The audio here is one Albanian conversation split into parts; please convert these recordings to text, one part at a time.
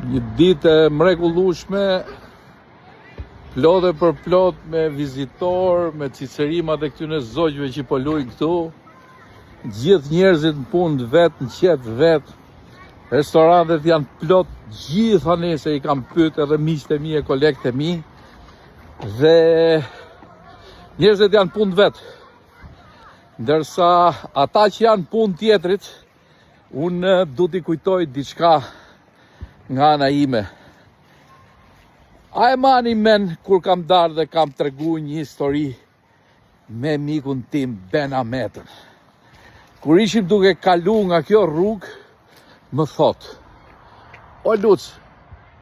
Një ditë e mrekullueshme, plot e për plot me vizitor, me cicerimat e këtyne zogjve që po luajnë këtu. Gjithë njerëzit në punë vetë, në qetë vetë. Restorantet janë plot, gjitha nese i kam pyet edhe miqtë e mi e kolegët e mi. Dhe njerëzit janë punë vetë. Ndërsa ata që janë punë tjetrit, unë du t'i kujtoj diçka nga ana ime. A e mani men kur kam darë dhe kam tregu një histori me mikun tim Ben Ahmetën. Kur ishim duke kalu nga kjo rrugë, më thot: "O Luc,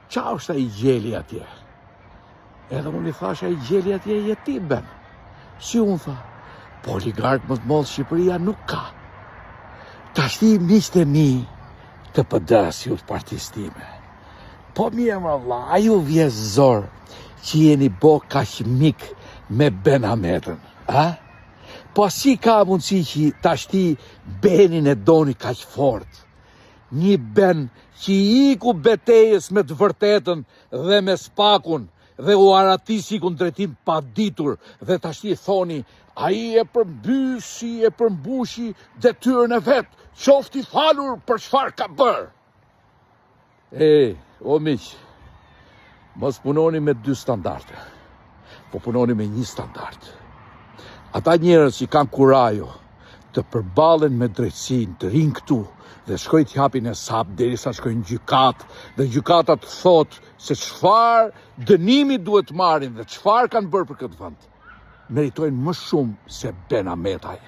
qa është ai gjeli atje?" Edhe unë i thash: "Ai gjeli atje je ti, Ben." Si unë tha? "Po oligark më të madh Shqipëria nuk ka." Tashti miqtë e mi të PD-s ju të partisë time. Po mirë më vlla, a ju vjen zor që jeni bo kaq mik me Ben Ahmetën, a? Po si ka mundësi që tashti Benin e doni kaq fort? Një Ben që i iku betejës me të vërtetën dhe me spakun dhe u aratisi ku në drejtim pa ditur dhe tashti thoni ai e përmbushi detyrën e vet, qofti falur për çfarë ka bërë. O miq, mos punoni me 2 standarde, po punoni me 1 standard. Ata njerëz që kanë kurajo të përballen me drejtsinë, të rinë këtu dhe shkojnë të japin hesap derisa shkojnë në gjykat dhe gjykata të thotë se çfarë dënimi duhet marrin dhe çfarë kanë bërë për këtë vend, meritojnë më shumë se Ben Ahmetaj,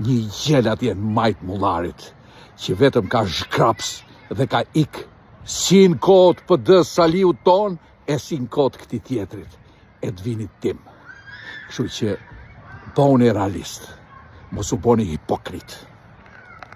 një gjel atje në majt mullarit që vetëm ka zhkraps dhe ka ik, si në kohët PD Saliu ton e si në kohët këtij tjetrit e të vinit tim. Kështu që bëuni realist, mos u bëni hipokrit.